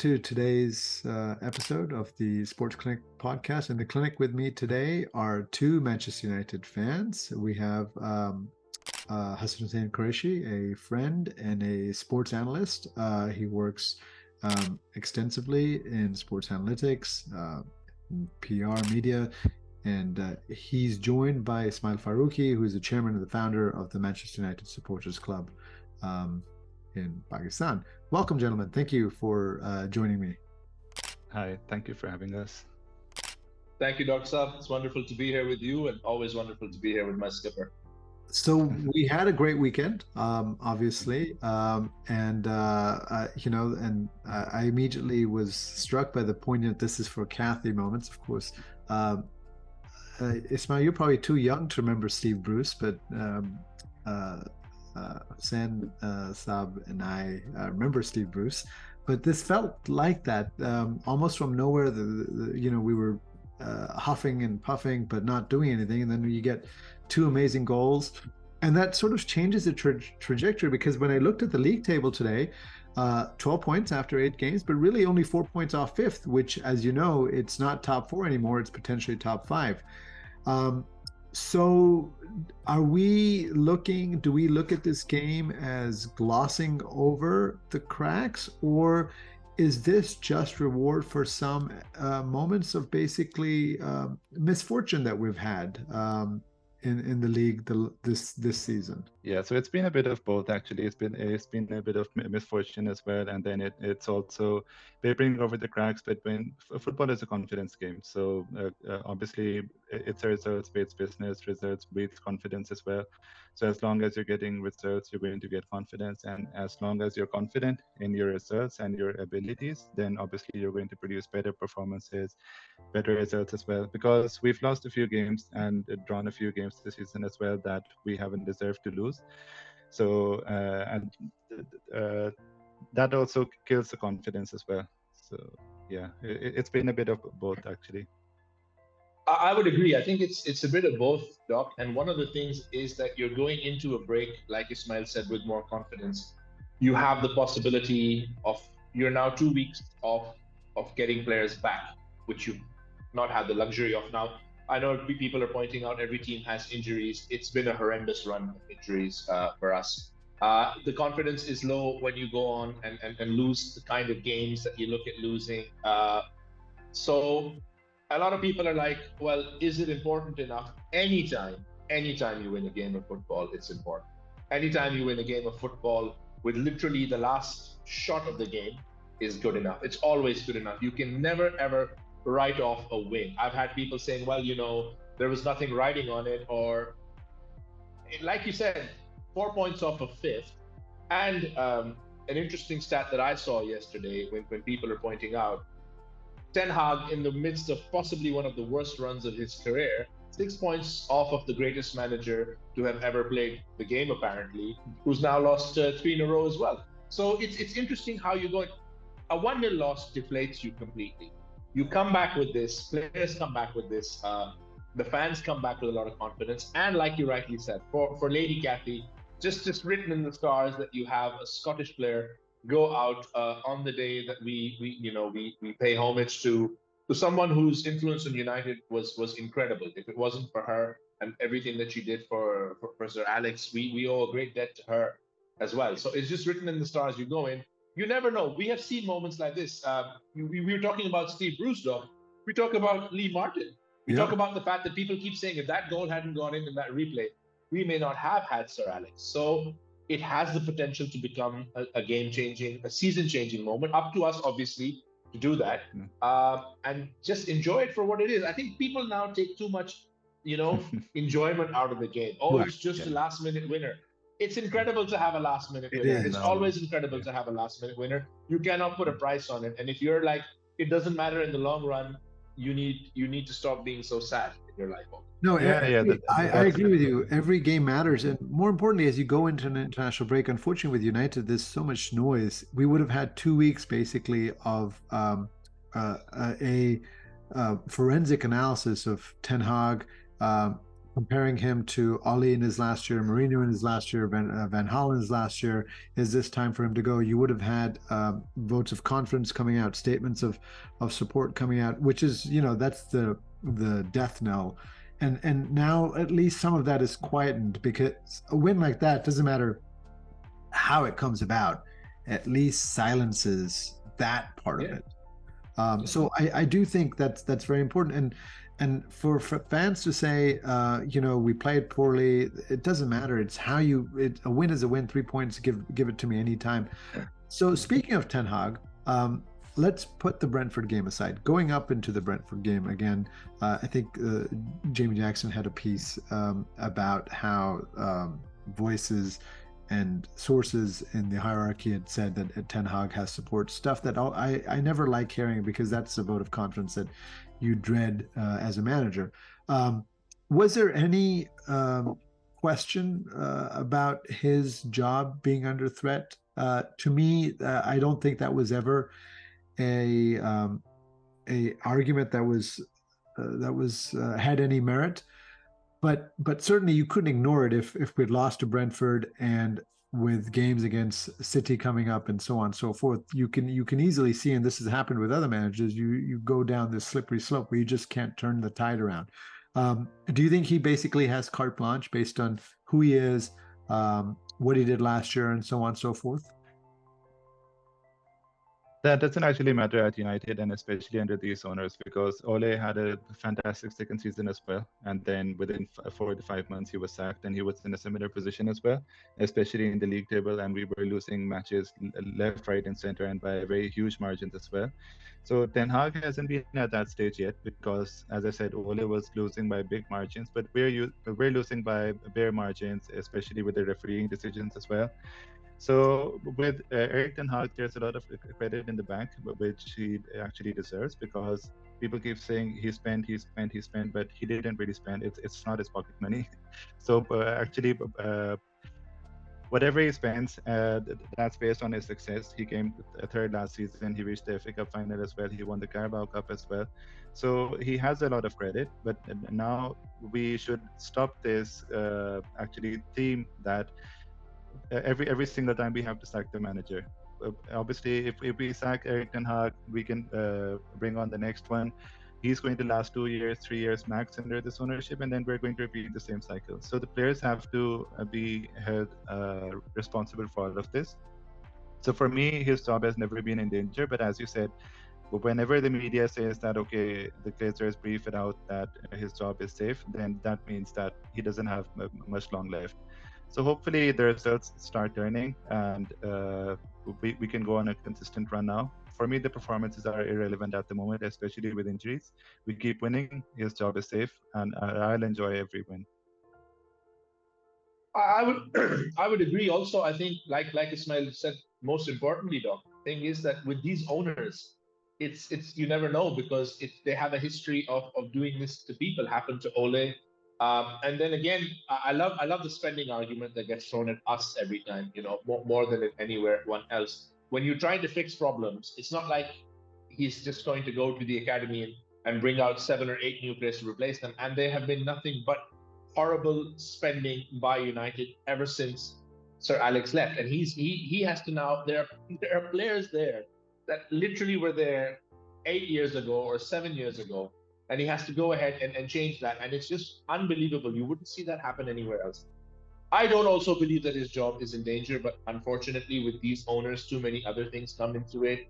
to today's episode of the Sports Clinic podcast. In the clinic with me today are two Manchester United fans. We have Hassan Hussein Qureshi, a friend and a sports analyst. He works extensively in sports analytics, PR, media, and he's joined by Ismail Faruqi, who is the chairman and the founder of the Manchester United Supporters Club in Pakistan. Welcome, gentlemen. Thank you for joining me. Hi, thank you for having us. Thank you, Dr. Saab. It's wonderful to be here with you, and always wonderful to be here with my skipper. So we had a great weekend, obviously, I immediately was struck by the poignant "this is for Kathy" moments. Of course, Ismail, you're probably too young to remember Steve Bruce, but Hussein, Saab, and I remember Steve Bruce. But this felt like that, almost from nowhere. We were huffing and puffing, but not doing anything, and then you get two amazing goals, and that sort of changes the trajectory. Because when I looked at the league table today, 12 points after 8 games, but really only 4 points off 5th, which, as you know, it's not top 4 anymore, it's potentially top 5. So do we look at this game as glossing over the cracks, or is this just reward for some moments of basically misfortune that we've had in the league this season? Yeah, so it's been a bit of both, actually. It's been a bit of misfortune as well, and then it's also papering over the cracks. But when football is a confidence game, so obviously it's a results-based business. Results breeds confidence as well. So as long as you're getting results, you're going to get confidence, and as long as you're confident in your results and your abilities, then obviously you're going to produce better performances, better results as well. Because we've lost a few games and drawn a few games this season as well that we haven't deserved to lose. So that also kills the confidence as well. So yeah, it's been a bit of both, actually. I would agree. I think it's a bit of both, Doc. And one of the things is that you're going into a break, like Ismail said, with more confidence. You have the possibility of, you're now 2 weeks of getting players back, which you've not had the luxury of now. I know people are pointing out every team has injuries. It's been a horrendous run of injuries for us. The confidence is low when you go on and lose the kind of games that you look at losing. So a lot of people are like, well, is it important enough? Anytime you win a game of football, it's important. Anytime you win a game of football with literally the last shot of the game is good enough. It's always good enough. You can never, ever write off a win. I've had people saying, well, there was nothing riding on it, or like you said, 4 points off of 5th. And an interesting stat that I saw yesterday when people are pointing out, Ten Hag, in the midst of possibly one of the worst runs of his career, 6 points off of the greatest manager to have ever played the game, apparently, who's now lost 3 in a row as well. So it's interesting how you go. A 1-0 loss deflates you completely. You come back with this, players come back with this, the fans come back with a lot of confidence. And like you rightly said, for Lady Kathy, just written in the stars that you have a Scottish player go out on the day that we pay homage to someone whose influence on United was incredible. If it wasn't for her and everything that she did for Sir Alex, we owe a great debt to her as well. So it's just written in the stars. You go in. You never know. We have seen moments like this. We were talking about Steve Bruce, though. We talk about Lee Martin. We talk about the fact that people keep saying if that goal hadn't gone in that replay, we may not have had Sir Alex. So it has the potential to become a game-changing, a season-changing moment. Up to us, obviously, to do that, and just enjoy it for what it is. I think people now take too much, enjoyment out of the game. Oh, it's just a last-minute winner. It's incredible to have a last-minute winner. It's always incredible to have a last-minute winner. You cannot put a price on it. And if you're like, it doesn't matter in the long run, you need to stop being so sad in your life. No, I agree with you. Every game matters. And more importantly, as you go into an international break, unfortunately with United, there's so much noise. We would have had 2 weeks basically of a forensic analysis of Ten Hag, comparing him to Oli in his last year, Mourinho in his last year, Van Gaal in his last year. Is this time for him to go? You would have had votes of confidence coming out, statements of support coming out, which is, that's the death knell. And now at least some of that is quietened, because a win like that, doesn't matter how it comes about, at least silences that part of it. So I do think that's very important. And for fans to say, we played poorly, it doesn't matter. It's how a win is a win. 3 points, give it to me anytime. So speaking of Ten Hag, let's put the Brentford game aside. Going up into the Brentford game again, I think Jamie Jackson had a piece about how voices and sources in the hierarchy had said that Ten Hag has support, stuff that I never like hearing, because that's a vote of confidence that you dread as a manager. Was there any question about his job being under threat? To me, I don't think that was ever a argument that was had any merit. But certainly you couldn't ignore it if we'd lost to Brentford, and with games against City coming up and so on and so forth. You can easily see, and this has happened with other managers, you go down this slippery slope where you just can't turn the tide around. Do you think he basically has carte blanche based on who he is, what he did last year, and so on and so forth? That doesn't actually matter at United, and especially under these owners, because Ole had a fantastic second season as well. And then within 4 to 5 months, he was sacked, and he was in a similar position as well, especially in the league table. And we were losing matches left, right, and center, and by very huge margins as well. So Ten Hag hasn't been at that stage yet, because, as I said, Ole was losing by big margins, but we're losing by bare margins, especially with the refereeing decisions as well. So with Erik Ten Hag, there's a lot of credit in the bank, which he actually deserves, because people keep saying he spent, but he didn't really spend. It's not his pocket money. So actually, whatever he spends, that's based on his success. He came third last season. He reached the FA Cup final as well. He won the Carabao Cup as well. So he has a lot of credit. But now we should stop this actually theme that every single time we have to sack the manager. Obviously, if we sack Erik Ten Hag, we can bring on the next one. He's going to last 2 years, 3 years max under this ownership, and then we're going to repeat the same cycle. So the players have to be held responsible for all of this. So for me, his job has never been in danger. But as you said, whenever the media says that, okay, the Glazers brief it out that his job is safe, then that means that he doesn't have much long left. So hopefully the results start turning, and we can go on a consistent run now. For me, the performances are irrelevant at the moment, especially with injuries. We keep winning, his job is safe, and I'll enjoy every win. I would agree. Also, I think, like Ismail said, most importantly, Doc, thing is that with these owners, it's you never know, because they have a history of doing this to people. Happened to Ole. And then again, I love the spending argument that gets thrown at us every time, more than anywhere else. When you're trying to fix problems, it's not like he's just going to go to the academy and bring out 7 or 8 new players to replace them. And there have been nothing but horrible spending by United ever since Sir Alex left. And he has to now, there are players there that literally were there 8 years ago or 7 years ago. And he has to go ahead and change that. And it's just unbelievable. You wouldn't see that happen anywhere else. I don't also believe that his job is in danger, but unfortunately, with these owners, too many other things come into it.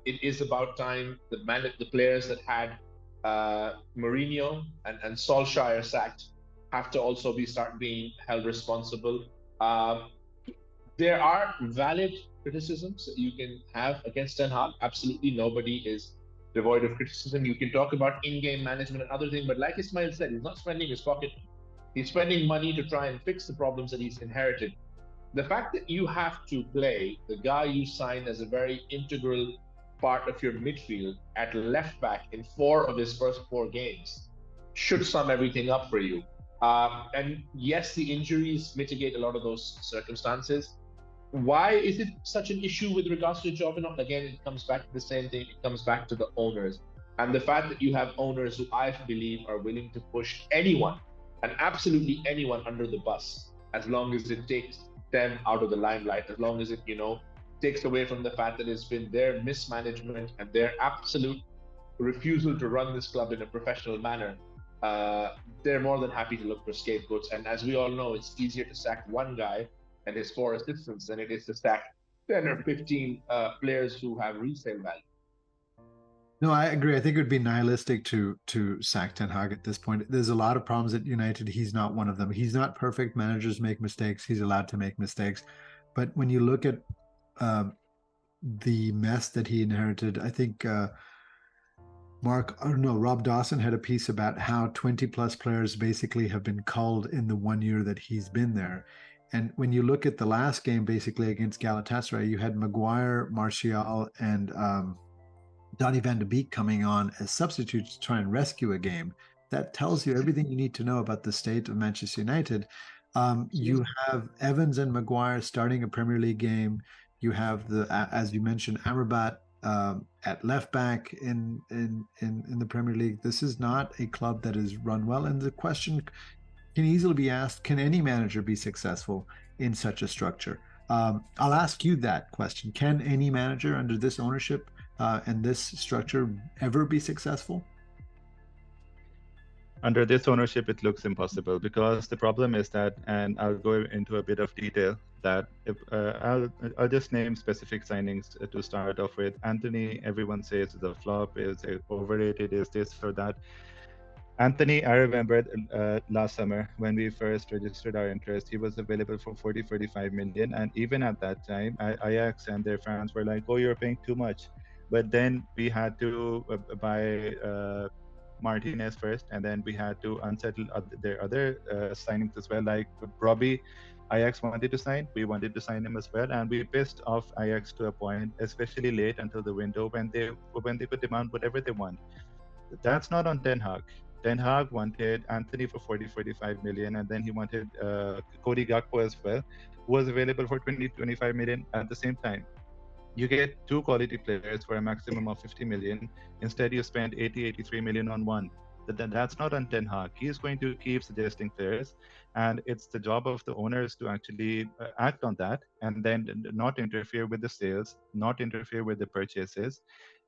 It is about time the players that had Mourinho and Solskjaer sacked have to also start being held responsible. There are valid criticisms that you can have against Ten Hag. Absolutely, nobody is devoid of criticism. You can talk about in-game management and other things, but like Ismail said, he's not spending his pocket. He's spending money to try and fix the problems that he's inherited. The fact that you have to play the guy you signed as a very integral part of your midfield at left back in 4 of his first 4 games should sum everything up for you. And yes, the injuries mitigate a lot of those circumstances. Why is it such an issue with regards to Jovinot? Again, it comes back to the same thing. It comes back to the owners. And the fact that you have owners who I believe are willing to push anyone and absolutely anyone under the bus, as long as it takes them out of the limelight, as long as it, takes away from the fact that it's been their mismanagement and their absolute refusal to run this club in a professional manner. Uh, they're more than happy to look for scapegoats. And as we all know, it's easier to sack one guy and his four assistants than it is to sack 10 or 15 players who have resale value. No, I agree. I think it would be nihilistic to sack Ten Hag at this point. There's a lot of problems at United. He's not one of them. He's not perfect. Managers make mistakes. He's allowed to make mistakes. But when you look at the mess that he inherited, I think Rob Dawson had a piece about how 20 plus players basically have been culled in the 1 year that he's been there. And when you look at the last game, basically against Galatasaray, you had Maguire, Martial, and Donny van de Beek coming on as substitutes to try and rescue a game. That tells you everything you need to know about the state of Manchester United. You have Evans and Maguire starting a Premier League game. You have as you mentioned, Amrabat at left back in the Premier League. This is not a club that is run well. And the question can easily be asked: can any manager be successful in such a structure? I'll ask you that question: can any manager under this ownership and this structure ever be successful? Under this ownership, it looks impossible because the problem is that, and I'll go into a bit of detail, that if, I'll just name specific signings to start off with. Anthony, everyone says is a flop, is overrated, is this or that. Anthony, I remember last summer when we first registered our interest, he was available for 40, 45 million. And even at that time, Ajax and their fans were like, oh, you're paying too much. But then we had to buy Martinez first, and then we had to unsettle their other signings as well, like Robbie. Ajax wanted to sign, we wanted to sign him as well, and we pissed off Ajax to a point, especially late until the window when they could demand whatever they want. That's not on Ten Hag. Ten Hag wanted Anthony for 40, 45 million, and then he wanted Cody Gakpo as well, who was available for 20, 25 million at the same time. You get two quality players for a maximum of 50 million. Instead, you spend 80, 83 million on one. That's not on Ten Hag. He's going to keep suggesting players, and it's the job of the owners to actually act on that and then not interfere with the sales, not interfere with the purchases.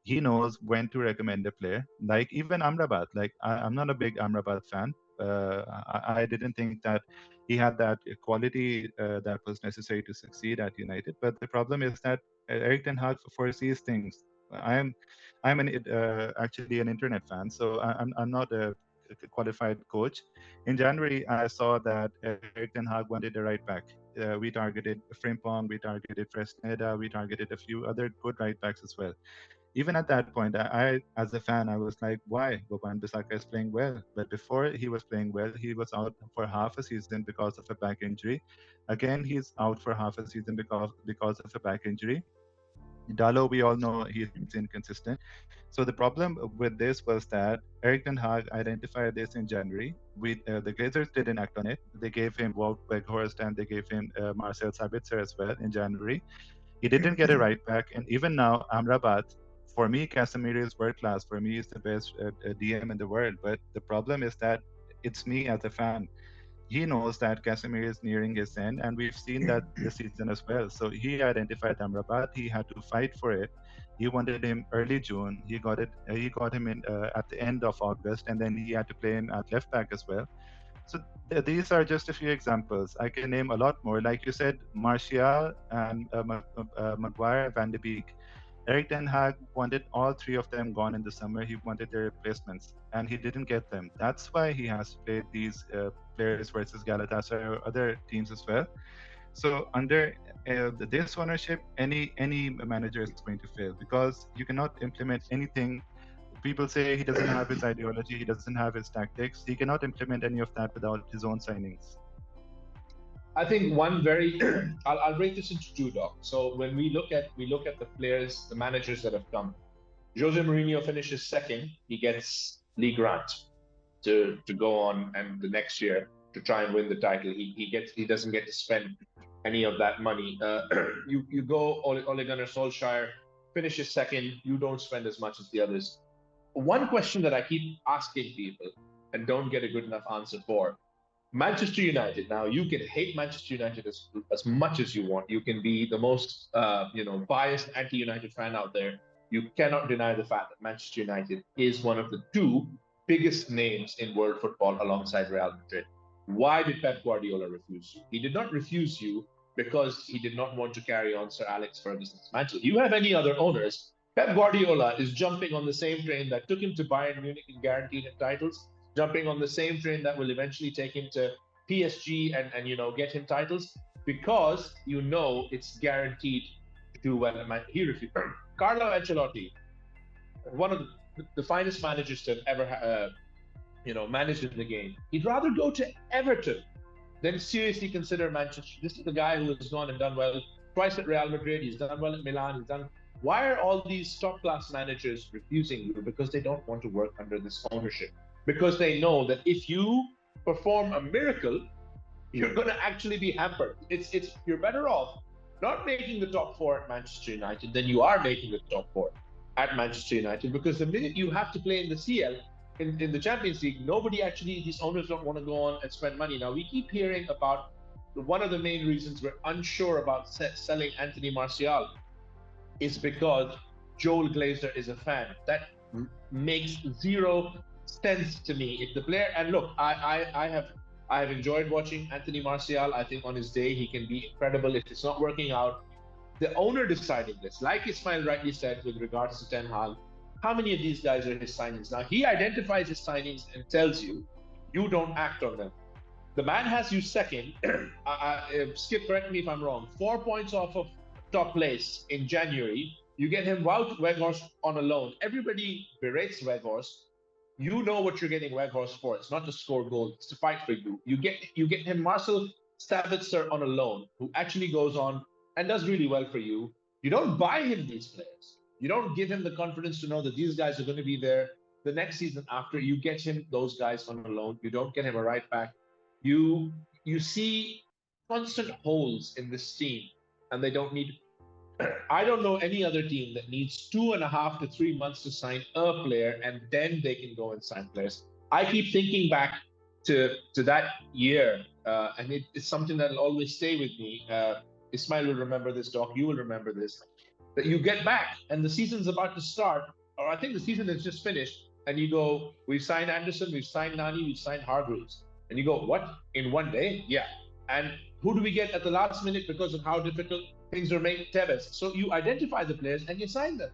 He knows when to recommend a player. Like even Amrabat. Like I'm not a big Amrabat fan. I didn't think that he had that quality that was necessary to succeed at United. But the problem is that Eric Ten Hag foresees things. I'm actually an internet fan, so I'm not a qualified coach. In January, I saw that Eric Ten Hag wanted a right back. We targeted Frimpong, we targeted Fresneda, we targeted a few other good right backs as well. Even at that point, I as a fan, I was like, why? Boban Bissaka is playing well. But before he was playing well, he was out for half a season because of a back injury. Again, he's out for half a season because of a back injury. Dalo, we all know he's inconsistent. So the problem with this was that Eric Ten Hag identified this in January. The Glazers didn't act on it. They gave him Wout Weghorst and they gave him Marcel Sabitzer as well in January. He didn't get a right back, and even now, Amrabat, for me, Casemiro is world class. For me, he's the best DM in the world. But the problem is that it's me as a fan. He knows that Casemiro is nearing his end, and we've seen that this season as well. So he identified Amrabat. He had to fight for it. He wanted him early June. He got it. He got him in at the end of August, and then he had to play him at left back as well. So these are just a few examples. I can name a lot more. Like you said, Martial and Maguire, Van de Beek. Eric Ten Hag wanted all three of them gone in the summer. He wanted their replacements, and he didn't get them. That's why he has to play these players versus Galatasaray or other teams as well. So under this ownership, any manager is going to fail because you cannot implement anything. People say he doesn't have his ideology, he doesn't have his tactics. He cannot implement any of that without his own signings. I think one very I'll break this into two, Doc. So when we look at the players, the managers that have come, Jose Mourinho finishes second. He gets Lee Grant to go on and the next year to try and win the title. He doesn't get to spend any of that money. You go Ole Gunnar Solskjaer finishes second. You don't spend as much as the others. One question that I keep asking people and don't get a good enough answer for Manchester United. Now you can hate Manchester United as much as you want. You can be the most biased anti-United fan out there. You cannot deny the fact that Manchester United is one of the two biggest names in world football alongside Real Madrid. Why did Pep Guardiola refuse you? He did not refuse you because he did not want to carry on Sir Alex Ferguson's mantle. You have any other owners. Pep Guardiola is jumping on the same train that took him to Bayern Munich and guaranteed him titles, jumping on the same train that will eventually take him to PSG and get him titles because it's guaranteed to do well. He refused. Carlo Ancelotti, one of the finest managers to have ever managed in the game. He'd rather go to Everton than seriously consider Manchester. This is the guy who has gone and done well twice at Real Madrid. He's done well at Milan. He's done. Why are all these top class managers refusing you? Because they don't want to work under this ownership. Because they know that if you perform a miracle, you're going to actually be hampered. It's you're better off not making the top four at Manchester United than you are making the top four at Manchester United, because the minute you have to play in the CL, in the Champions League, these owners don't want to go on and spend money. Now, we keep hearing about one of the main reasons we're unsure about selling Anthony Martial is because Joel Glazer is a fan. That makes zero sense to me. If the player, and look, I have enjoyed watching Anthony Martial. I think on his day he can be incredible. If it's not working out, the owner deciding this, like Ismail rightly said with regards to Ten Hag, how many of these guys are his signings? Now he identifies his signings and tells you, you don't act on them. The man has you second. Skip, correct me if I'm wrong. 4 points off of top place in January. You get him Wout Weghorst on a loan. Everybody berates Weghorst. You know what you're getting Weghorst for. It's not to score goals, it's to fight for you. You get him Marcel Sabitzer on a loan, who actually goes on and does really well for you. You don't buy him these players. You don't give him the confidence to know that these guys are going to be there the next season after. You get him those guys on a loan. You don't get him a right back. You see constant holes in this team, and they don't need. I don't know any other team that needs 2.5 to 3 months to sign a player and then they can go and sign players. I keep thinking back to that year, and it's something that'll always stay with me. Ismail will remember this, Doc. You will remember this. That you get back and the season's about to start, or I think the season has just finished, and you go, we've signed Anderson, we've signed Nani, we've signed Hargreaves. And you go, what? In one day? Yeah. And who do we get at the last minute because of how difficult things are made? Tevez. So you identify the players and you sign them.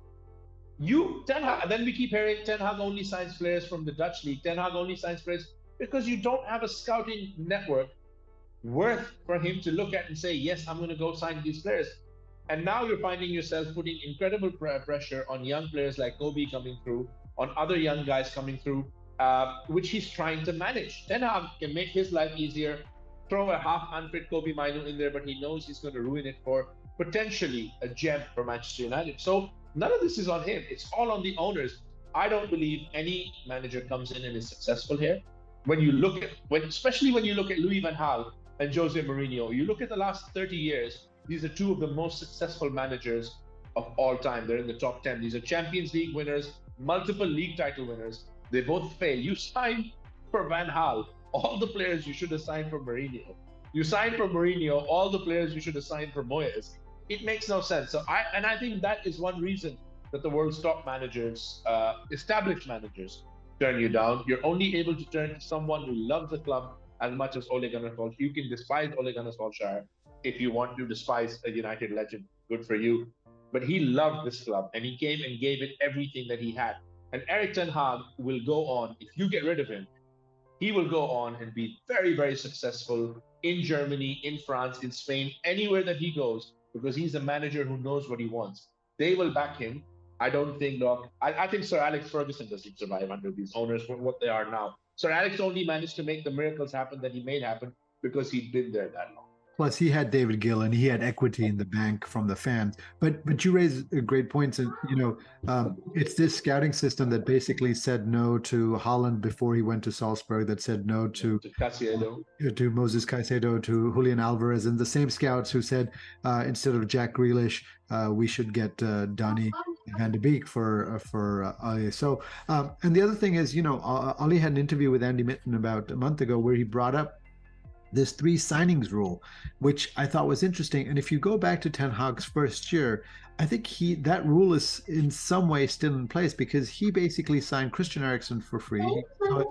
Ten Hag, and then we keep hearing Ten Hag only signs players from the Dutch league. Ten Hag only signs players because you don't have a scouting network worth for him to look at and say, yes, I'm going to go sign these players. And now you're finding yourself putting incredible pressure on young players like Kobe coming through, on other young guys coming through, which he's trying to manage. Ten Hag can make his life easier, throw a half unfit Kobe Mainu in there, but he knows he's going to ruin it for potentially a gem for Manchester United. So none of this is on him. It's all on the owners. I don't believe any manager comes in and is successful here. Especially when you look at Louis van Gaal and Jose Mourinho, you look at the last 30 years, these are two of the most successful managers of all time. They're in the top 10. These are Champions League winners, multiple league title winners. They both fail. You signed for Van Gaal all the players you should have signed for Mourinho. You signed for Mourinho all the players you should have signed for Moyes. It makes no sense. So I think that is one reason that the world's top managers, established managers, turn you down. You're only able to turn to someone who loves the club as much as Ole Gunnar Solskjaer. You can despise Ole Gunnar Solskjaer if you want to despise a United legend. Good for you. But he loved this club and he came and gave it everything that he had. And Erik ten Hag will go on, if you get rid of him, he will go on and be very, very successful in Germany, in France, in Spain, anywhere that he goes, because he's a manager who knows what he wants. They will back him. I don't think, Doc. I think Sir Alex Ferguson doesn't survive under these owners for what they are now. Sir Alex only managed to make the miracles happen that he made happen because he'd been there that long. Plus, he had David Gill and he had equity in the bank from the fans. But you raise great points, and it's this scouting system that basically said no to Haaland before he went to Salzburg. That said no to Moses Caicedo, to Julian Alvarez, and the same scouts who said instead of Jack Grealish, we should get Donny Van de Beek for Ali. So, and the other thing is, Ali had an interview with Andy Mitten about a month ago where he brought up this three signings rule, which I thought was interesting. And if you go back to Ten Hag's first year, I think that rule is in some way still in place because he basically signed Christian Eriksen for free. He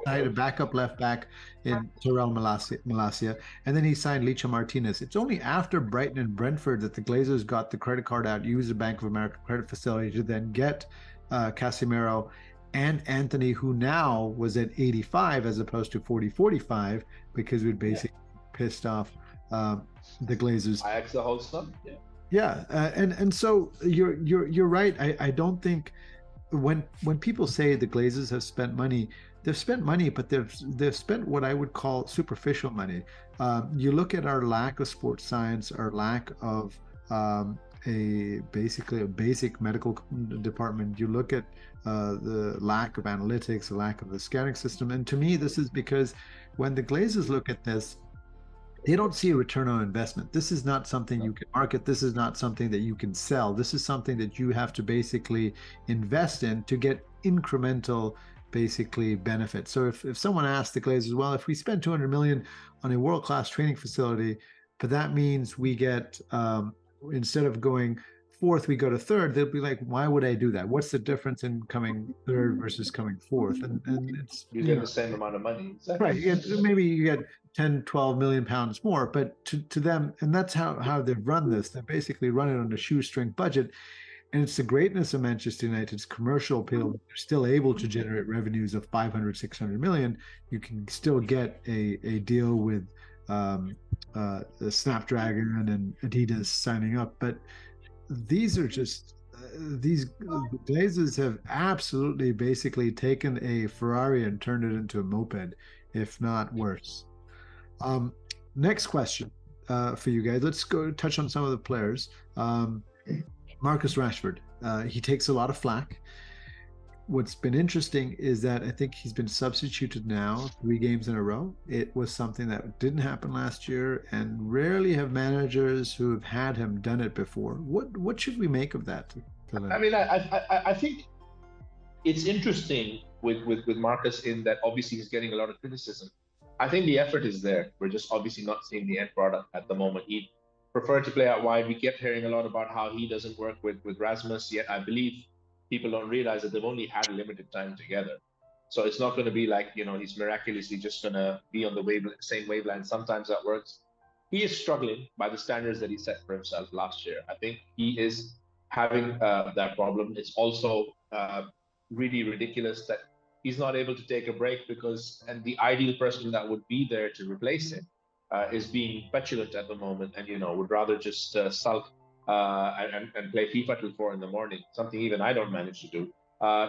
signed a backup left back in Terrell Malacia, and then he signed Licha Martinez. It's only after Brighton and Brentford that the Glazers got the credit card out, used the Bank of America credit facility to then get Casemiro and Anthony, who now was at 85 as opposed to 40-45 because we'd basically pissed off the Glazers. Ajax the whole stuff. Yeah, and so you're right. I don't think when people say the Glazers have spent money, they've spent money, but they've spent what I would call superficial money. You look at our lack of sports science, our lack of basically a basic medical department. You look at the lack of analytics, the lack of the scouting system, and to me, this is because when the Glazers look at this, they don't see a return on investment. This is not something you can market. This is not something that you can sell. This is something that you have to basically invest in to get incremental, basically, benefit. So if someone asks the Glazers, well, if we spend 200 million on a world-class training facility, but that means we get, instead of going fourth, we go to third, they'll be like, why would I do that? What's the difference in coming third versus coming fourth? And it's you get the same amount of money. Right. Maybe you get 10, 12 million pounds more, but to them, and that's how they've run this. They're basically running on a shoestring budget. And it's the greatness of Manchester United's commercial appeal. They're still able to generate revenues of 500, 600 million. You can still get a deal with the Snapdragon and Adidas signing up. But these are just these Glazers have absolutely basically taken a Ferrari and turned it into a moped, if not worse. Next question for you guys. Let's go touch on some of the players. Marcus Rashford. He takes a lot of flack. What's been interesting is that I think he's been substituted now 3 games in a row. It was something that didn't happen last year, and rarely have managers who have had him done it before. What should we make of that, Phil? I mean, I think it's interesting with Marcus in that obviously he's getting a lot of criticism. I think the effort is there. We're just obviously not seeing the end product at the moment. He preferred to play out wide. We kept hearing a lot about how he doesn't work with Rasmus, yet I believe people don't realize that they've only had limited time together. So it's not going to be like, he's miraculously just going to be on the same wavelength. Sometimes that works. He is struggling by the standards that he set for himself last year. I think he is having that problem. It's also really ridiculous that he's not able to take a break and the ideal person that would be there to replace him is being petulant at the moment and, would rather just sulk and play FIFA till 4 in the morning, something even I don't manage to do,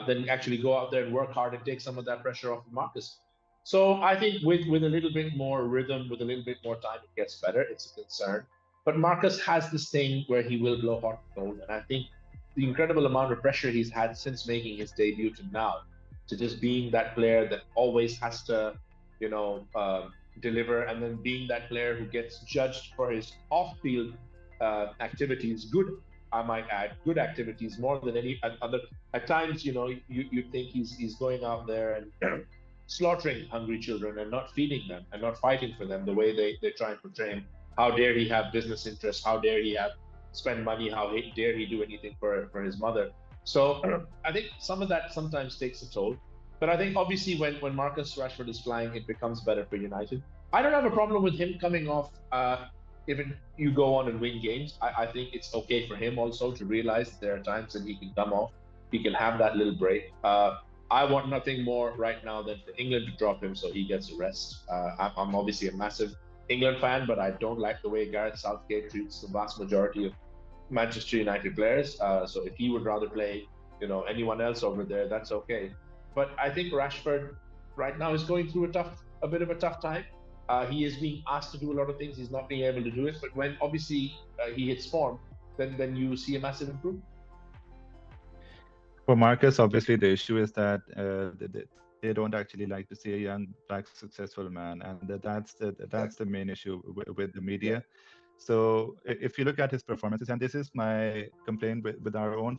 then actually go out there and work hard and take some of that pressure off of Marcus. So I think with a little bit more rhythm, with a little bit more time, it gets better. It's a concern. But Marcus has this thing where he will blow hot and cold. And I think the incredible amount of pressure he's had since making his debut to now, to just being that player that always has to, deliver, and then being that player who gets judged for his off-field activities, good, I might add, good activities more than any other. At times, you think he's going out there and slaughtering hungry children and not feeding them and not fighting for them the way they try and portray him. How dare he have business interests? How dare he spend money? How dare he do anything for his mother? So I think some of that sometimes takes a toll. But I think obviously when Marcus Rashford is flying, it becomes better for United. I don't have a problem with him coming off. Even you go on and win games, I think it's okay for him also to realize that there are times that he can come off. He can have that little break. I want nothing more right now than for England to drop him so he gets a rest. I'm obviously a massive England fan, but I don't like the way Gareth Southgate treats the vast majority of Manchester United players. So if he would rather play, anyone else over there, that's okay. But I think Rashford right now is going through a bit of a tough time. He is being asked to do a lot of things. He's not being able to do it. But when obviously he hits form, then you see a massive improvement. For Marcus, obviously the issue is that they don't actually like to see a young black successful man, and that's the main issue with the media. So if you look at his performances, and this is my complaint with our own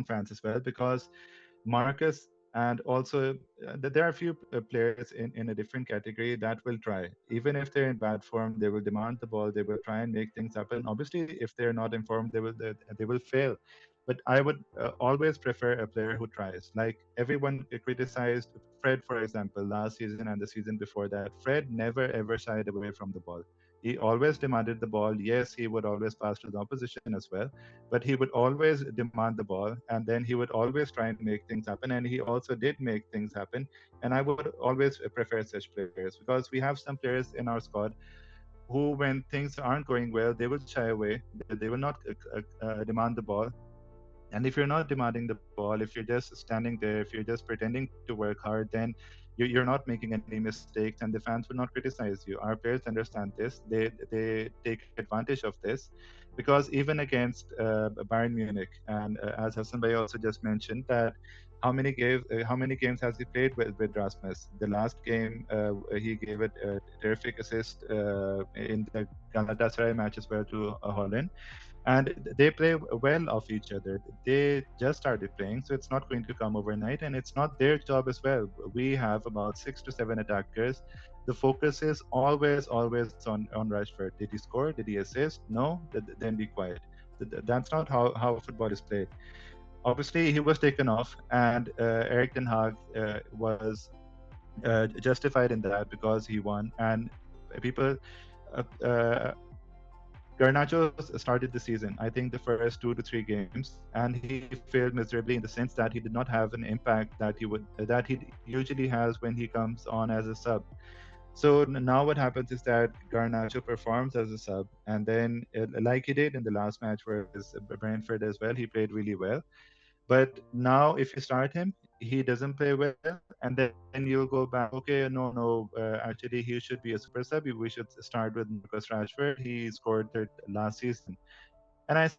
fans as well, because Marcus And also, there are a few players in a different category that will try. Even if they're in bad form, they will demand the ball, they will try and make things happen. Obviously, if they're not informed, they will fail. But I would always prefer a player who tries. Like everyone criticized Fred, for example, last season and the season before that. Fred never ever shied away from the ball. He always demanded the ball. Yes, he would always pass to the opposition as well, but he would always demand the ball, and then he would always try and make things happen, and he also did make things happen. And I would always prefer such players, because we have some players in our squad who, when things aren't going well, they will shy away. They will not demand the ball. And if you're not demanding the ball, if you're just standing there, if you're just pretending to work hard, then you're not making any mistakes, and the fans will not criticize you. Our players understand this. They take advantage of this, because even against Bayern Munich, and as Hassan Bhai also just mentioned, that how many games has he played with Rasmus? The last game, he gave it a terrific assist in the Galatasaray match as well to Holland, and they play well off each other. They just started playing, so it's not going to come overnight, and it's not their job as well. We have about 6 to 7 attackers. The focus is always on Rashford. Did he score? Did he assist? No. Then be quiet. That's not how football is played. Obviously, he was taken off, and Eric Ten Hag was justified in that because he won, and people. Uh, Garnacho started the season, I think, the first 2 to 3 games, and he failed miserably in the sense that he did not have an impact that he usually has when he comes on as a sub. So now what happens is that Garnacho performs as a sub, and then like he did in the last match versus Brentford as well, he played really well. But now, if you start him, he doesn't play well, and then you'll go back. Okay, no. Actually, he should be a super sub. We should start with Marcus Rashford. He scored third last season, and I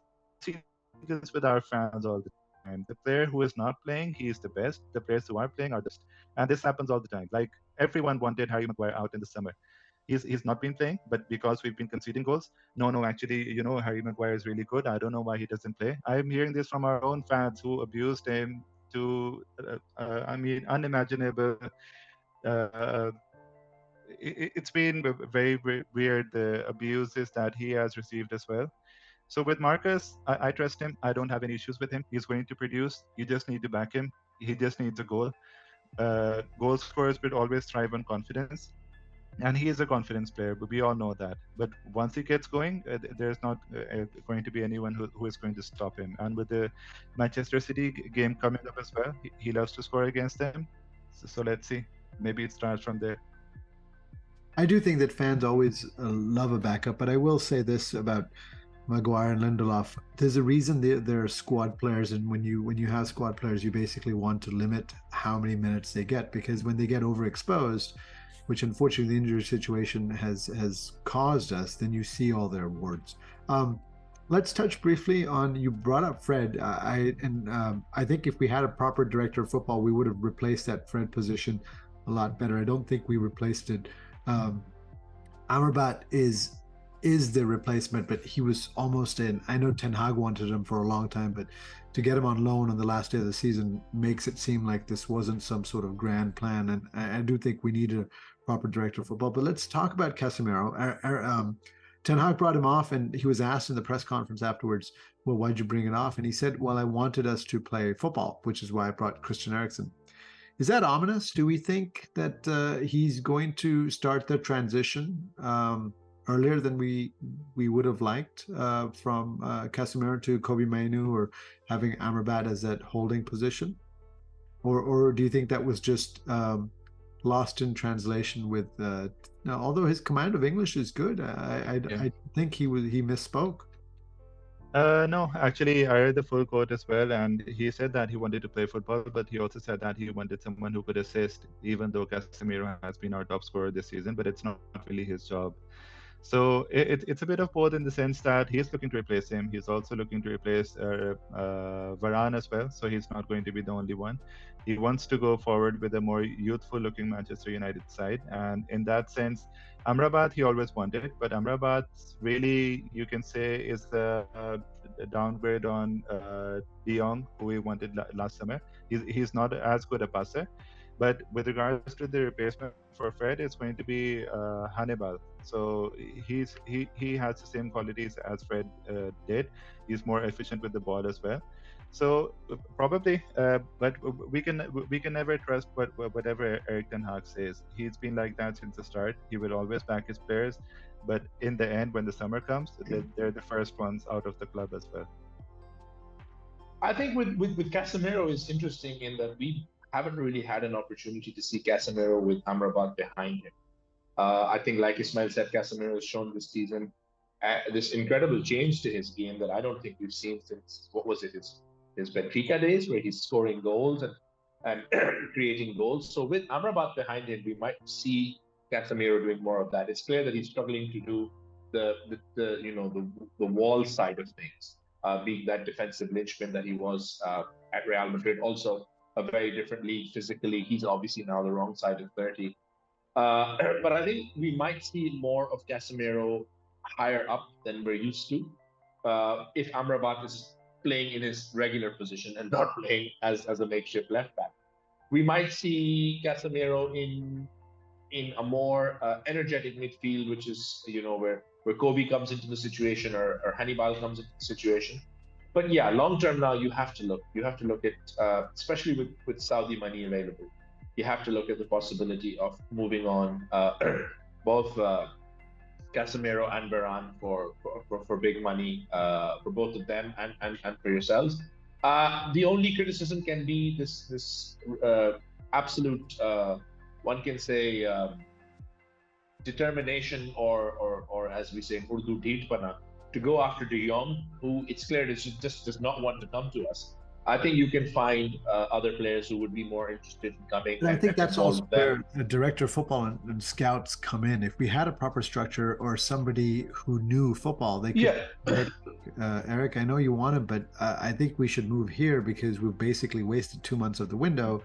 see this with our fans all the time. The player who is not playing, he is the best. The players who are playing are the worst, and this happens all the time. Like everyone wanted Harry Maguire out in the summer. He's not been playing, but because we've been conceding goals, no, actually, Harry Maguire is really good. I don't know why he doesn't play. I'm hearing this from our own fans who abused him to, I mean, unimaginable. Uh, it's been very, very weird, the abuses that he has received as well. So with Marcus, I trust him. I don't have any issues with him. He's going to produce. You just need to back him. He just needs a goal. Goal scorers will always thrive on confidence, and he is a confidence player, but we all know that. But once he gets going, there's not going to be anyone who is going to stop him. And with the Manchester City game coming up as well, he loves to score against them. So let's see. Maybe it starts from there. I do think that fans always love a backup, but I will say this about Maguire and Lindelof. There's a reason they're squad players, and when you have squad players, you basically want to limit how many minutes they get, because when they get overexposed, which unfortunately the injury situation has caused us, then you see all their awards. Let's touch briefly on, you brought up Fred. I think if we had a proper director of football, we would have replaced that Fred position a lot better. I don't think we replaced it. Amrabat is the replacement, but he was almost in. I know Ten Hag wanted him for a long time, but to get him on loan on the last day of the season makes it seem like this wasn't some sort of grand plan. And I do think we need a proper director of football. But let's talk about Casemiro. Ten Hag brought him off, and he was asked in the press conference afterwards, well, why'd you bring it off? And he said, well, I wanted us to play football, which is why I brought Christian Eriksen. Is that ominous? Do we think that he's going to start the transition earlier than we would have liked, from Casemiro to Kobe Mainu, or having Amrabat as that holding position? Or do you think that was just lost in translation with now, although his command of English is good, I think he misspoke. No, actually, I read the full quote as well, and he said that he wanted to play football, but he also said that he wanted someone who could assist, even though Casemiro has been our top scorer this season, but it's not really his job. So it's a bit of both in the sense that he's looking to replace him. He's also looking to replace Varane as well. So he's not going to be the only one. He wants to go forward with a more youthful-looking Manchester United side, and in that sense, Amrabat he always wanted, but Amrabat really you can say is a downgrade on De Jong, who we wanted last summer. He's not as good a passer. But with regards to the replacement for Fred, it's going to be Hannibal. So he has the same qualities as Fred did. He's more efficient with the ball as well. So probably, but we can never trust whatever Eric Ten Hag says. He's been like that since the start. He will always back his players, but in the end, when the summer comes, they're the first ones out of the club as well. I think with Casemiro is interesting in that we haven't really had an opportunity to see Casemiro with Amrabat behind him. I think, like Ismail said, Casemiro has shown this season this incredible change to his game that I don't think we've seen since what was it his Benfica days, where he's scoring goals and creating goals. So with Amrabat behind him, we might see Casemiro doing more of that. It's clear that he's struggling to do the the wall side of things, being that defensive linchpin that he was at Real Madrid. Also, a very different league physically. He's obviously now the wrong side of 30. But I think we might see more of Casemiro higher up than we're used to if Amrabat is playing in his regular position and not playing as a makeshift left back. We might see Casemiro in a more energetic midfield, which is where Kobe comes into the situation or Hannibal comes into the situation. But yeah, long term now you have to look. You have to look at especially with Saudi money available. You have to look at the possibility of moving on both Casemiro and Varane for big money for both of them and for yourselves. The only criticism can be this absolute one can say determination or as we say in Urdu, deedpana, to go after De Jong, who it's clear just does not want to come to us. I think you can find other players who would be more interested in coming And I think and that's also involve them. where the director of football and scouts come in. If we had a proper structure or somebody who knew football, they could Yeah, say, Eric, I know you want him, but I think we should move here because we've basically wasted 2 months of the window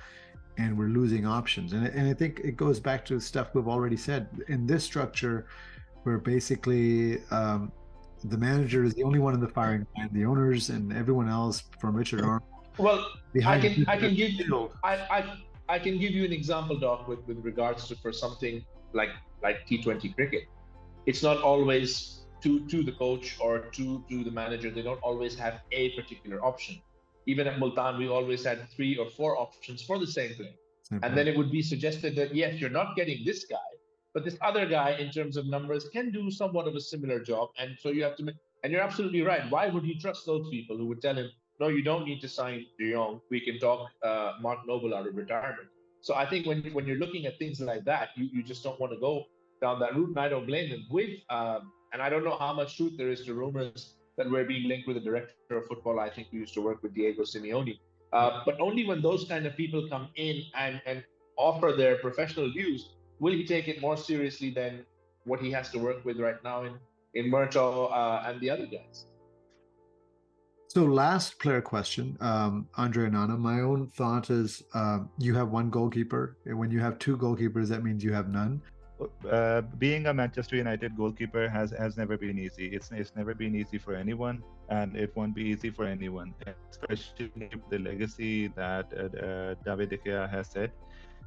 and we're losing options. And I think it goes back to stuff we've already said. In this structure, where basically the manager is the only one in the firing line, the owners and everyone else from Richard Arnold well, I behind can I the can give field. I can give you an example, Doc, with regards to for something like T20 cricket. It's not always to the coach or to the manager. They don't always have a particular option. Even at Multan, we always had 3 or 4 options for the same player. And then it would be suggested that yes, you're not getting this guy, but this other guy, in terms of numbers, can do somewhat of a similar job. And so you have to. And you're absolutely right. Why would he trust those people who would tell him, "No, you don't need to sign De Jong. We can talk Mark Noble out of retirement." So I think when you're looking at things like that, you just don't want to go down that route, and I don't blame him. And I don't know how much truth there is to rumors that we're being linked with a director of football. I think we used to work with Diego Simeone. But only when those kind of people come in and offer their professional views will he take it more seriously than what he has to work with right now in Murto and the other guys. So last player question, Andre and Anna. My own thought is you have one goalkeeper. And when you have two goalkeepers, that means you have none. Being a Manchester United goalkeeper has never been easy. It's never been easy for anyone, and it won't be easy for anyone, especially with the legacy that David De Gea has set.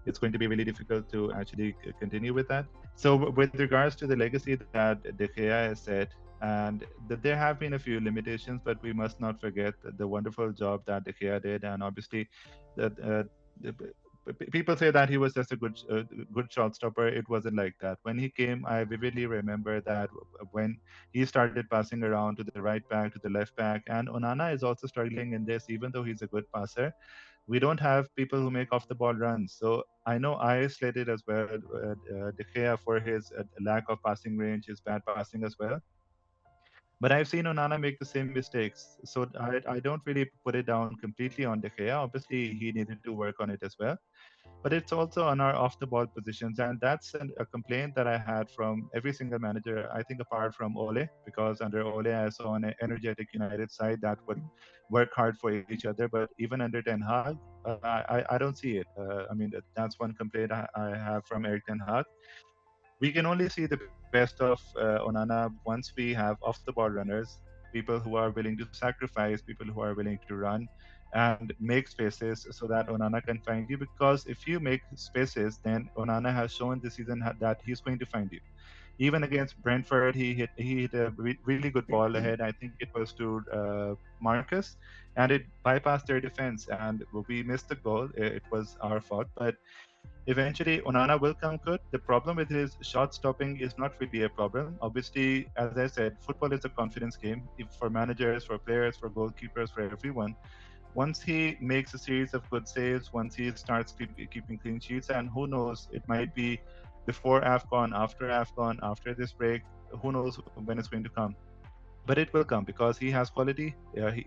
It's going to be really difficult to actually continue with that. So with regards to the legacy that De Gea has set, and that there have been a few limitations, but we must not forget the wonderful job that De Gea did, and obviously that people say that he was just a good shot stopper. It wasn't like that. When he came, I vividly remember that when he started passing around to the right back, to the left back, and Onana is also struggling in this, even though he's a good passer. We don't have people who make off the ball runs. So I know I slated as well De Gea for his lack of passing range, his bad passing as well. But I've seen Onana make the same mistakes. So I don't really put it down completely on De Gea. Obviously, he needed to work on it as well. but it's also on our off the ball positions. And that's a complaint that I had from every single manager, I think, apart from Ole, because under Ole, I saw an energetic United side that would work hard for each other. But even under Ten Hag, I don't see it. I mean, that's one complaint I have from Eric Ten Hag. We can only see the best of Onana once we have off the ball runners, people who are willing to sacrifice, people who are willing to run and make spaces so that Onana can find you. Because if you make spaces, then Onana has shown this season that he's going to find you. Even against Brentford, he hit a really good ball ahead. I think it was to Marcus, and it bypassed their defense, and we missed the goal. It was our fault, but eventually, Onana will come good. The problem with his shot stopping is not really a problem. Obviously, as I said, football is a confidence game for managers, for players, for goalkeepers, for everyone. Once he makes a series of good saves, once he starts keeping clean sheets, and who knows, it might be before AFCON, after this break, who knows when it's going to come. But it will come because he has quality.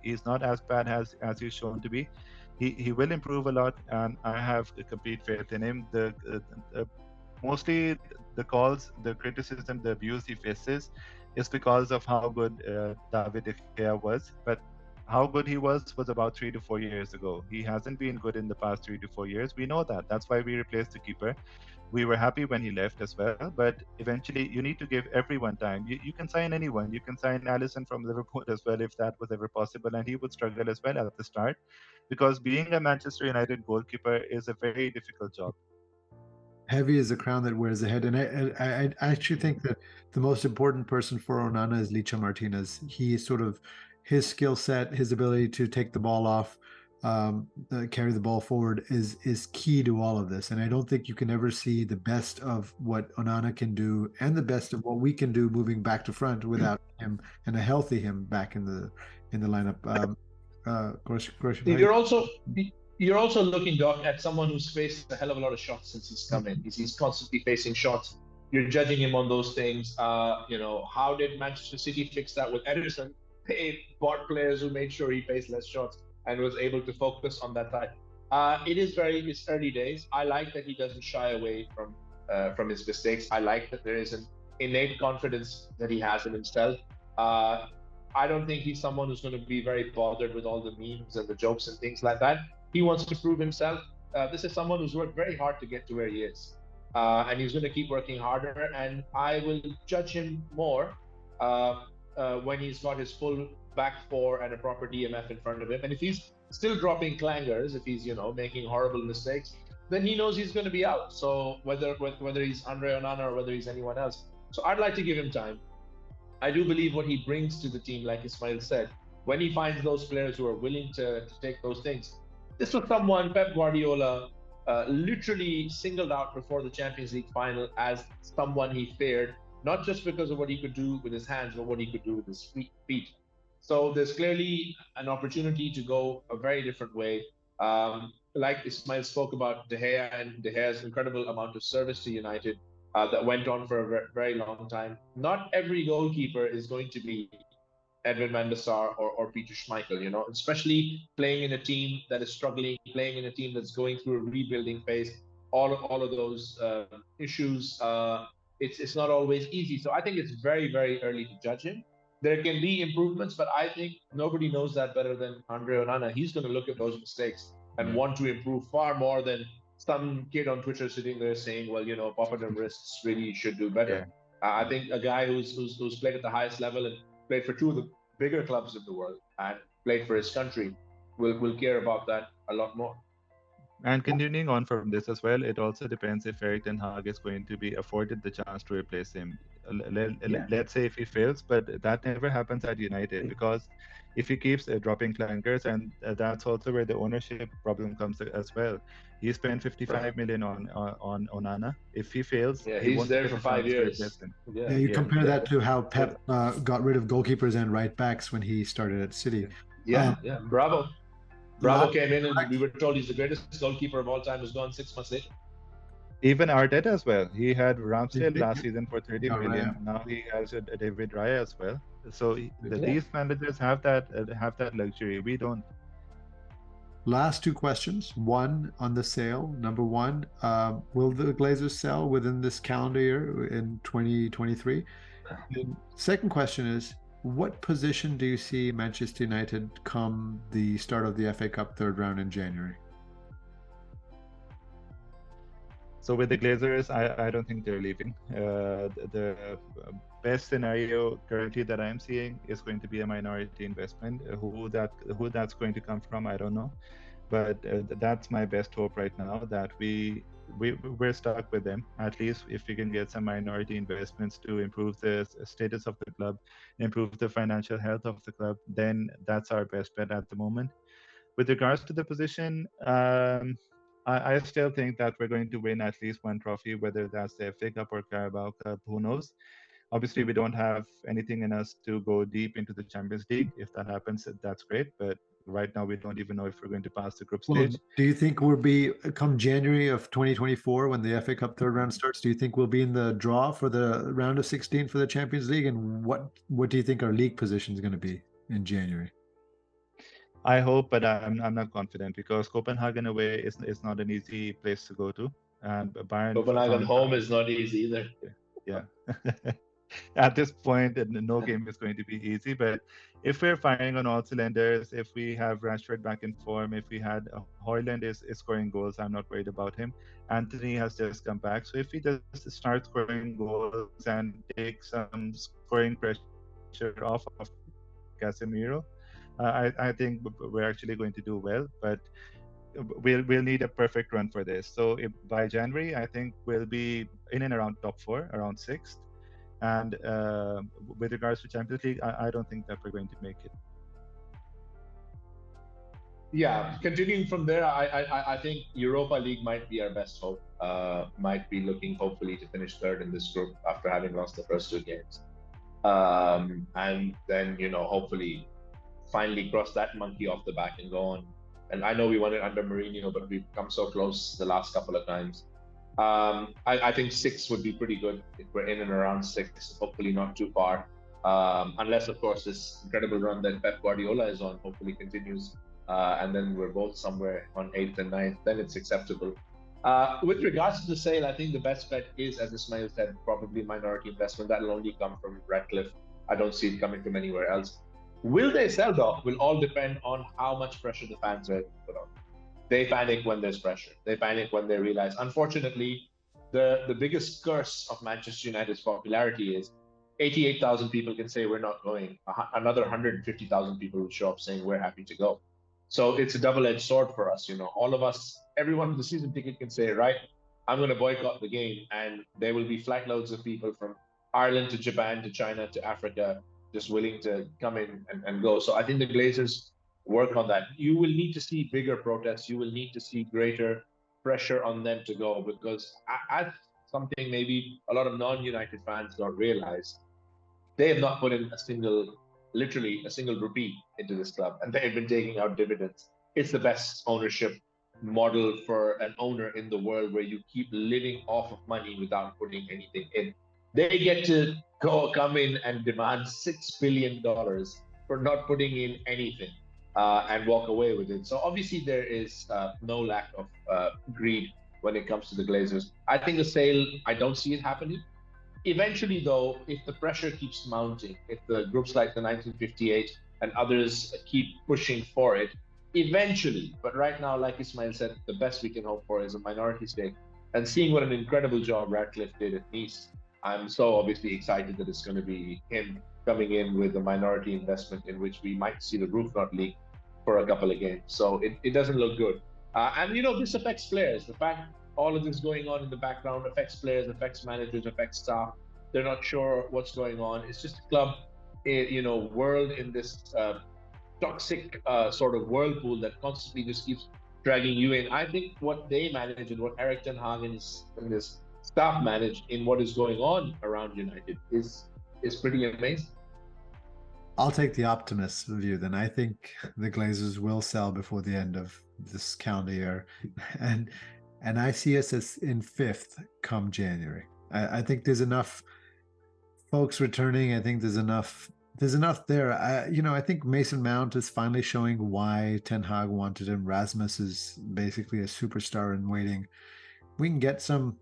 He's not as bad as he's shown to be. He will improve a lot, and I have a complete faith in him. Mostly the calls, the criticism, the abuse he faces is because of how good David De Gea was. But how good he was about 3 to 4 years ago. He hasn't been good in the past 3 to 4 years. We know that. That's why we replaced the keeper. We were happy when he left as well, but eventually you need to give everyone time. You can sign anyone. You can sign Allison from Liverpool as well if that was ever possible, and he would struggle as well at the start because being a Manchester United goalkeeper is a very difficult job. Heavy is the crown that wears the head. And I actually think that the most important person for Onana is Licha Martinez. He sort of, his skill set, his ability to take the ball off, carry the ball forward is key to all of this. And I don't think you can ever see the best of what Onana can do and the best of what we can do moving back to front without him and a healthy him back in the lineup. You're also you're also looking, Doc, at someone who's faced a hell of a lot of shots since he's come in. He's constantly facing shots. You're judging him on those things. How did Manchester City fix that with Ederson? They bought players who made sure he faced less shots and was able to focus on that side. It's early days. I like that he doesn't shy away from his mistakes. I like that there is an innate confidence that he has in himself. I don't think he's someone who's going to be very bothered with all the memes and the jokes and things like that. He wants to prove himself. This is someone who's worked very hard to get to where he is. And he's going to keep working harder. And I will judge him more when he's got his full back four and a proper DMF in front of him. And if he's still dropping clangers, if he's making horrible mistakes, then he knows he's going to be out. So whether he's Andre Onana or whether he's anyone else, so I'd like to give him time. I do believe what he brings to the team, like Ismail said, when he finds those players who are willing to take those things. This was someone Pep Guardiola literally singled out before the Champions League final as someone he feared, not just because of what he could do with his hands, but what he could do with his feet. So there's clearly an opportunity to go a very different way. Like Ismail spoke about De Gea and De Gea's incredible amount of service to United that went on for a very long time. Not every goalkeeper is going to be Edwin van der Sar or Peter Schmeichel, especially playing in a team that is struggling, playing in a team that's going through a rebuilding phase, all of those issues. It's not always easy. So I think it's very, very early to judge him. There can be improvements, but I think nobody knows that better than Andre Onana. He's going to look at those mistakes and want to improve far more than some kid on Twitter sitting there saying, well, Papa the wrists really should do better. Yeah. I think a guy who's played at the highest level and played for two of the bigger clubs in the world and played for his country will care about that a lot more. And continuing on from this as well, it also depends if Erik Ten Hag is going to be afforded the chance to replace him. Let's say if he fails, but that never happens at United because if he keeps dropping clangers, and that's also where the ownership problem comes as well. He spent 55 million on Onana. If he fails, he's there for 5 years. You compare that to how Pep got rid of goalkeepers and right backs when he started at City. Bravo came in and we were told he's the greatest goalkeeper of all time, was gone 6 months later. Even Arteta as well. He had Ramsdale last season for 30 million. Raya. Now he has a David Raya as well. So these managers have that luxury. We don't. Last two questions. One on the sale. Number one, will the Glazers sell within this calendar year in 2023? And second question is, what position do you see Manchester United come the start of the FA Cup third round in January? So with the Glazers, I don't think they're leaving. The best scenario currently that I'm seeing is going to be a minority investment. Who that's going to come from, I don't know. But that's my best hope right now, that we're stuck with them. At least if we can get some minority investments to improve the status of the club, improve the financial health of the club, then that's our best bet at the moment. With regards to the position, I still think that we're going to win at least one trophy, whether that's the FA Cup or Carabao Cup, who knows. Obviously, we don't have anything in us to go deep into the Champions League. If that happens, that's great. But right now, we don't even know if we're going to pass the group Well, stage. do you think we'll be come January of 2024 when the FA Cup third round starts? Do you think we'll be in the draw for the round of 16 for the Champions League? And what do you think our league position is going to be in January? I hope, but I'm not confident, because Copenhagen away is not an easy place to go to, and Bayern. Copenhagen home is not easy either. Yeah. At this point, no game is going to be easy. But if we're firing on all cylinders, if we have Rashford back in form, if we had Højlund is scoring goals, I'm not worried about him. Anthony has just come back, so if he just start scoring goals and take some scoring pressure off of Casemiro, I think we're actually going to do well. But we'll need a perfect run for this. So if by January, I think we'll be in and around top 4, around 6th. And with regards to Champions League, I don't think that we're going to make it. Yeah, continuing from there, I think Europa League might be our best hope. Might be looking hopefully to finish third in this group after having lost the first 2 games. And then, hopefully finally cross that monkey off the back and go on. And I know we won it under Mourinho, but we've come so close the last couple of times. I think 6 would be pretty good if we're in and around 6, hopefully not too far. Unless, of course, this incredible run that Pep Guardiola is on hopefully continues. And then we're both somewhere on 8th and 9th, then it's acceptable. With regards to the sale, I think the best bet is, as Ismail said, probably minority investment. That'll only come from Ratcliffe. I don't see it coming from anywhere else. Will they sell, Doc? Will all depend on how much pressure the fans are put on. They panic when there's pressure. They panic when they realize, unfortunately, the biggest curse of Manchester United's popularity is 88,000 people can say we're not going. Another 150,000 people will show up saying we're happy to go. So it's a double-edged sword for us. All of us, everyone with the season ticket can say, right, I'm going to boycott the game. And there will be flight loads of people from Ireland to Japan to China to Africa just willing to come in and go. So I think the Glazers work on that. You will need to see bigger protests. You will need to see greater pressure on them to go, because as something maybe a lot of non-United fans don't realize, they have not put in literally a single rupee into this club, and they've been taking out dividends. It's the best ownership model for an owner in the world, where you keep living off of money without putting anything in. They get to come in and demand $6 billion for not putting in anything and walk away with it. So obviously there is no lack of greed when it comes to the Glazers. I think the sale, I don't see it happening. Eventually, though, if the pressure keeps mounting, if the groups like the 1958 and others keep pushing for it, eventually, but right now, like Ismail said, the best we can hope for is a minority stake. And seeing what an incredible job Ratcliffe did at Nice, I'm so obviously excited that it's going to be him coming in with a minority investment in which we might see the roof not leak for a couple of games. So it doesn't look good. And, this affects players. The fact all of this going on in the background affects players, affects managers, affects staff. They're not sure what's going on. It's just a club, world in this toxic sort of whirlpool that constantly just keeps dragging you in. I think what they manage and what Eric Ten Hag and his staff manage in what is going on around United is pretty amazing. I'll take the optimist view then. I think the Glazers will sell before the end of this calendar year, and I see us as in 5th come January. I think there's enough folks returning. I think there's enough there's enough there. I think Mason Mount is finally showing why Ten Hag wanted him. Rasmus is basically a superstar in waiting. We can get some.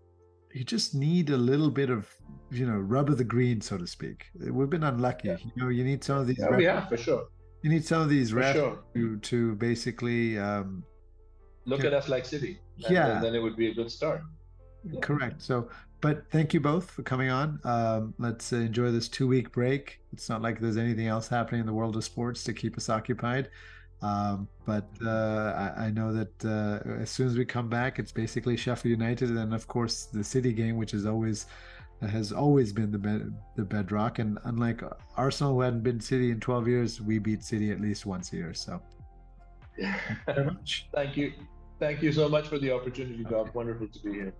You just need a little bit of, rub of the green, so to speak. We've been unlucky. Yeah. You need some of these. Yeah, for sure. You need some of these For refs sure. to basically look at us like City. Yeah. And then it would be a good start. Correct. So, but thank you both for coming on. Let's enjoy this 2-week break. It's not like there's anything else happening in the world of sports to keep us occupied. But I know that as soon as we come back, it's basically Sheffield United, and then of course the City game, which has always been the bedrock. And unlike Arsenal, who hadn't been City in 12 years, we beat City at least once a year. So, thank you very much. Thank you so much for the opportunity, Doc. Wonderful to be here.